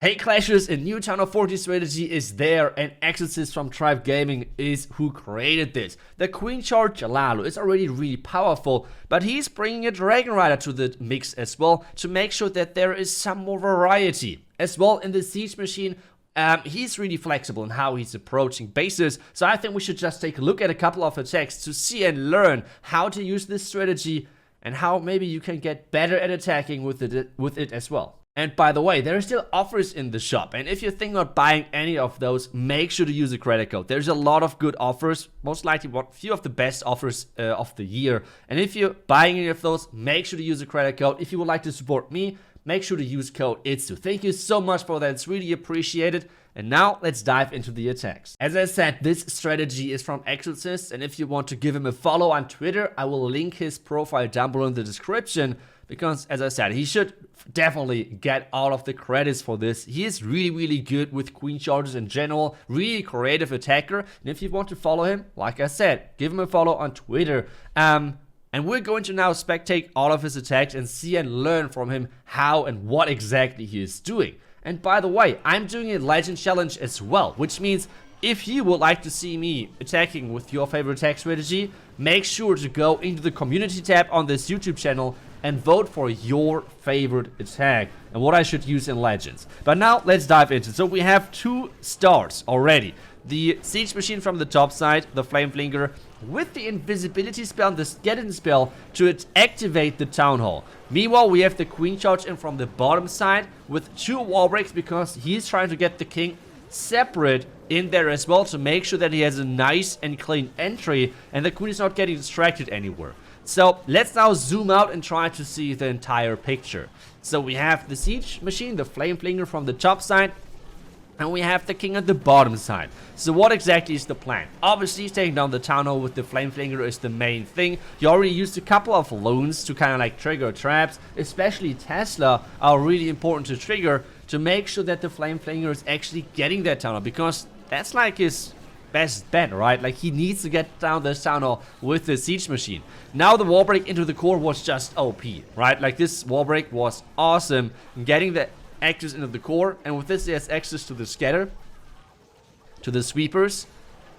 Hey Clashers, a new Town of 40 strategy is there, and Exorcist from Tribe Gaming is who created this. The Queen Charge Jalalu is already really powerful, but he's bringing a Dragon Rider to the mix as well to make sure that there is some more variety. As well in the Siege Machine, he's really flexible in how he's approaching bases, so I think we should just take a look at a couple of attacks to see and learn how to use this strategy and how maybe you can get better at attacking with it as well. And by the way, there are still offers in the shop, and if you think about buying any of those, make sure to use a credit code. There's a lot of good offers, most likely a few of the best offers of the year. And if you're buying any of those, make sure to use a credit code. If you would like to support me, make sure to use code ITSU. Thank you so much for that, it's really appreciated. And now let's dive into the attacks. As I said, this strategy is from Exorcist, and if you want to give him a follow on Twitter, I will link his profile down below in the description. Because, as I said, he should definitely get all of the credits for this. He is really good with Queen Charges in general. Really creative attacker. And if you want to follow him, like I said, give him a follow on Twitter. And we're going to now spectate all of his attacks and see and learn from him how and what exactly he is doing. And by the way, I'm doing a Legend Challenge as well, which means if you would like to see me attacking with your favorite attack strategy, make sure to go into the community tab on this YouTube channel and vote for your favorite attack and what I should use in Legends. But now let's dive into it. So we have 2 stars already. The Siege Machine from the top side, the Flame Flinger, with the invisibility spell and the skeleton spell to activate the Town Hall. Meanwhile, we have the Queen Charge in from the bottom side with 2 wall breaks because he's trying to get the King separate in there as well to make sure that he has a nice and clean entry and the Queen is not getting distracted anywhere. So let's now zoom out and try to see the entire picture. So we have the Siege Machine, the Flame Flinger from the top side, and we have the King at the bottom side. So what exactly is the plan? Obviously, taking down the Town Hall with the Flame Flinger is the main thing. You already used a couple of loons to kind of like trigger traps, especially Tesla are really important to trigger to make sure that the Flame Flinger is actually getting that Town Hall, because that's like his best bet, right? Like he needs to get down this Town Hall with the Siege Machine. Now the wall break into the core was just OP, right? Like this wall break was awesome in getting the actors into the core, and with this he has access to the scatter, to the sweepers,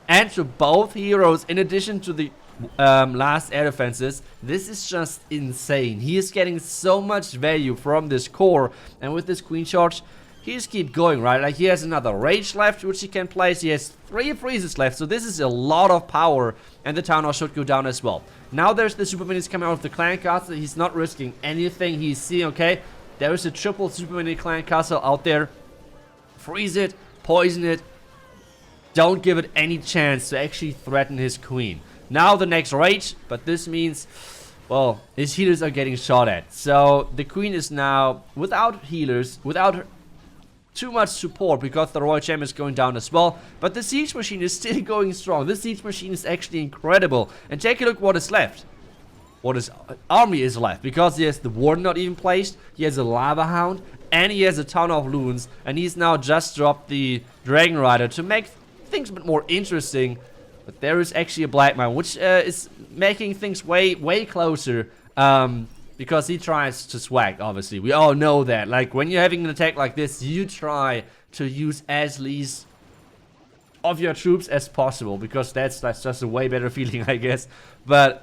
and to both heroes in addition to the last air defenses. This is just insane. He is getting so much value from this core, and with this Queen Charge he just keep going, right? Like he has another Rage left which he can place. He has 3 freezes left, so this is a lot of power, and the Town Hall should go down as well. Now there's the Super Minis coming out of the Clan Castle. He's not risking anything. He's seeing, okay, there is a triple Super Mini Clan Castle out there. Freeze it, poison it, don't give it any chance to actually threaten his Queen. Now the next Rage, but this means, well, his healers are getting shot at. So the Queen is now without healers, without too much support, because the Royal Champion is going down as well. But the Siege Machine is still going strong. This Siege Machine is actually incredible. And take a look what is left. What his army is left, because he has the Warden not even placed, he has a Lava Hound, and he has a ton of loons, and he's now just dropped the Dragon Rider to make things a bit more interesting. But there is actually a Black Mine, which is making things way closer, because he tries to swag, obviously. We all know that. Like, when you're having an attack like this, you try to use as least of your troops as possible, because that's just a way better feeling, I guess. But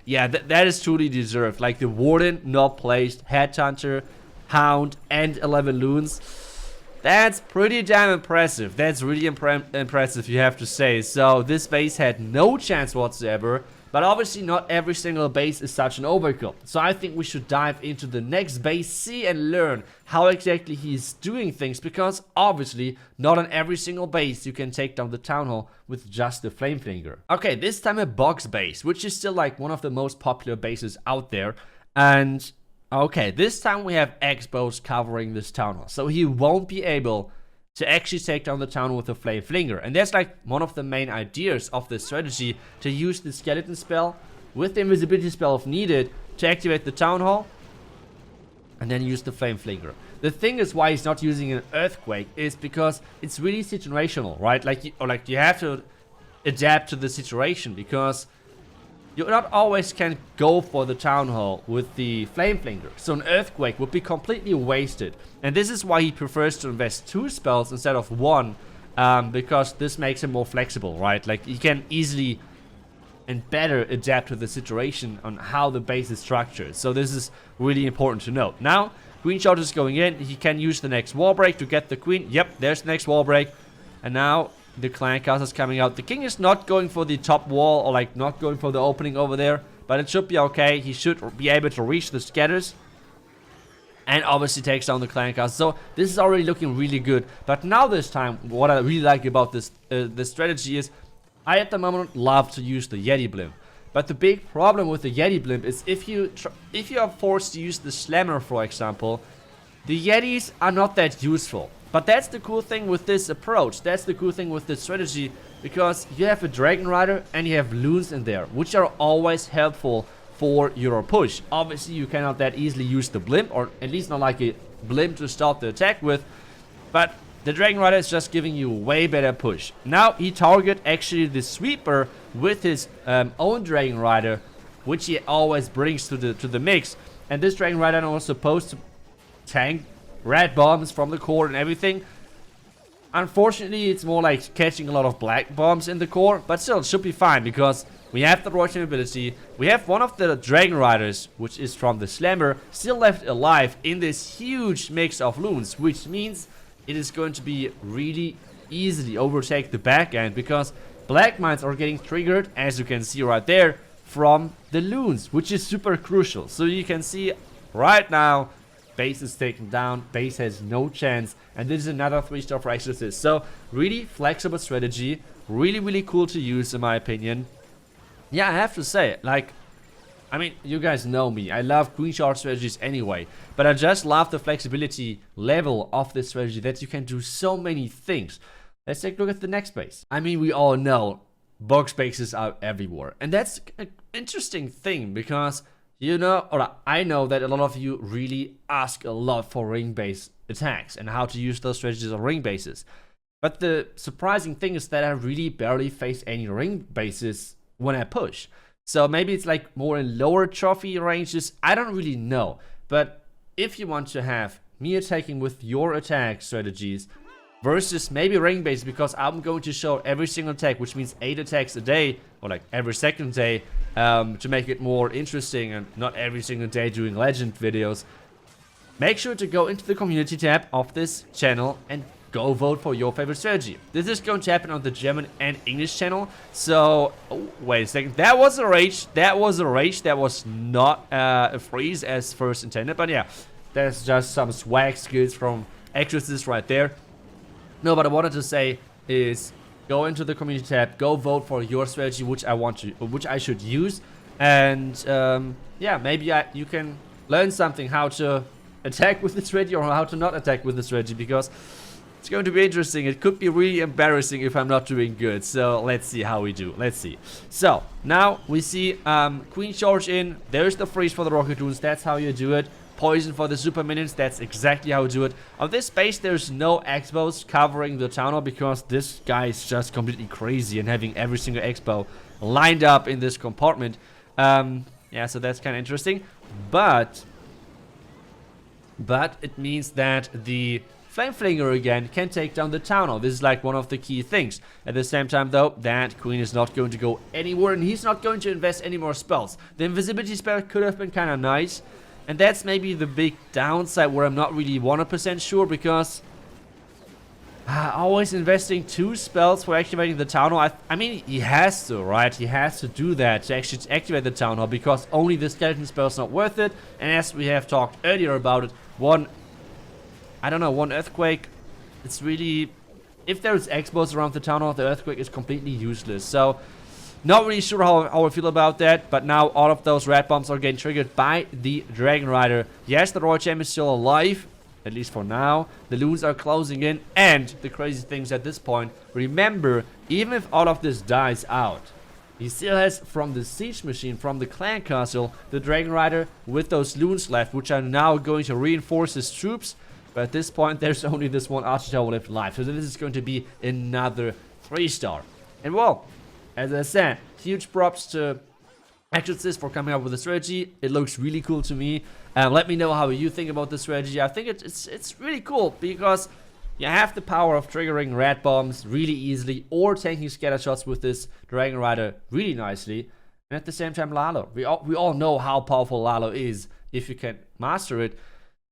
yeah, that is truly deserved. Like the Warden not placed, Headhunter, Hound, and 11 loons. That's pretty damn impressive. That's really impressive, you have to say. So this base had no chance whatsoever. But obviously not every single base is such an overkill. So I think we should dive into the next base, see and learn how exactly he's doing things. Because obviously not on every single base you can take down the Town Hall with just the Flame Flinger. Okay, this time a box base, which is still like one of the most popular bases out there. And okay, this time we have X-Bows covering this Town Hall. So he won't be able to actually take down the Town with a Flame Flinger. And that's like one of the main ideas of this strategy, to use the skeleton spell with the invisibility spell if needed to activate the Town Hall, and then use the Flame Flinger. The thing is why he's not using an Earthquake is because it's really situational, right? Like you have to adapt to the situation, because you not always can go for the Town Hall with the Flame Flinger. So an Earthquake would be completely wasted. And this is why he prefers to invest 2 spells instead of 1. Because this makes him more flexible, right? Like, he can easily and better adapt to the situation on how the base is structured. So this is really important to note. Now, Queen Charge is going in. He can use the next wall break to get the Queen. Yep, there's the next wall break. And now the Clan Castle is coming out. The King is not going for the top wall, or like not going for the opening over there. But it should be okay. He should be able to reach the scatters. And obviously takes down the Clan Castle. So this is already looking really good. But now this time, what I really like about this strategy is, I at the moment love to use the Yeti Blimp. But the big problem with the Yeti Blimp is if you are forced to use the Slammer, for example, the Yetis are not that useful. But that's the cool thing with this approach. That's the cool thing with this strategy. Because you have a Dragon Rider and you have Loons in there, which are always helpful for your push. Obviously, you cannot that easily use the Blimp, or at least not like a Blimp to start the attack with. But the Dragon Rider is just giving you way better push. Now he target actually the Sweeper with his own Dragon Rider, which he always brings to the mix. And this Dragon Rider was supposed to tank red bombs from the core and everything. Unfortunately, it's more like catching a lot of black bombs in the core, but still, it should be fine because we have the rotation ability. We have one of the Dragon Riders, which is from the Slammer, still left alive in this huge mix of Loons, which means it is going to be really easily overtake the back end because black mines are getting triggered, as you can see right there, from the Loons, which is super crucial. So you can see right now, base is taken down, base has no chance, and this is another 3-star for Exorcist. So really flexible strategy, really cool to use in my opinion. Yeah, I have to say, like, I mean, you guys know me, I love Queen Charge strategies anyway, but I just love the flexibility level of this strategy that you can do so many things. Let's take a look at the next base. I mean, we all know box bases are everywhere, and that's an interesting thing because, you know, or I know that a lot of you really ask a lot for ring base attacks and how to use those strategies on ring bases. But the surprising thing is that I really barely face any ring bases when I push. So maybe it's like more in lower trophy ranges, I don't really know. But if you want to have me attacking with your attack strategies versus maybe ring base, because I'm going to show every single attack, which means 8 attacks a day, or like every second day, to make it more interesting and not every single day doing legend videos. Make sure to go into the community tab of this channel and go vote for your favorite strategy. This is going to happen on the German and English channel. So, oh, wait a second. That was a rage. That was a rage. That was not a freeze as first intended. But yeah, that's just some swag skills from Exorcist right there. No, but I wanted to say is go into the community tab, go vote for your strategy, which I should use, and yeah, maybe you can learn something how to attack with the strategy or how to not attack with the strategy, because it's going to be interesting. It could be really embarrassing if I'm not doing good. So let's see how we do. Let's see. So now we see Queen Charge in. There's the freeze for the Rocket Dunes. That's how you do it. Poison for the super minions. That's exactly how you do it. On this base, there's no Expos covering the town hall because this guy is just completely crazy and having every single Expo lined up in this compartment. Yeah, so that's kind of interesting. But it means that the Flame Flinger again can take down the town hall. This is like one of the key things. At the same time though, that Queen is not going to go anywhere and he's not going to invest any more spells. The invisibility spell could have been kind of nice. And that's maybe the big downside where I'm not really 100% sure, because always investing 2 spells for activating the town hall. I mean, he has to, right? He has to do that to actually activate the town hall, because only the skeleton spell is not worth it. And as we have talked earlier about it, one earthquake, it's really, if there's Expos around the town hall, the earthquake is completely useless. So not really sure how I feel about that, but now all of those red bombs are getting triggered by the Dragon Rider. Yes, the Royal Champ is still alive, at least for now. The Loons are closing in, and the crazy things at this point, remember, even if all of this dies out, he still has from the Siege Machine, from the Clan Castle, the Dragon Rider with those Loons left, which are now going to reinforce his troops. But at this point, there's only this one Archer Tower left alive, so this is going to be another 3-star. And well, as I said, huge props to Exorcist for coming up with a strategy. It looks really cool to me. Let me know how you think about the strategy. I think it's really cool because you have the power of triggering red bombs really easily or taking scatter shots with this Dragon Rider really nicely. And at the same time, Lalo. We all know how powerful Lalo is if you can master it.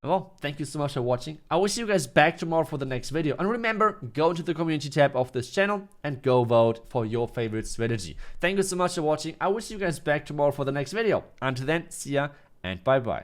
Well, thank you so much for watching. I will see you guys back tomorrow for the next video. And remember, go into the community tab of this channel and go vote for your favorite strategy. Thank you so much for watching. I will see you guys back tomorrow for the next video. Until then, see ya and bye-bye.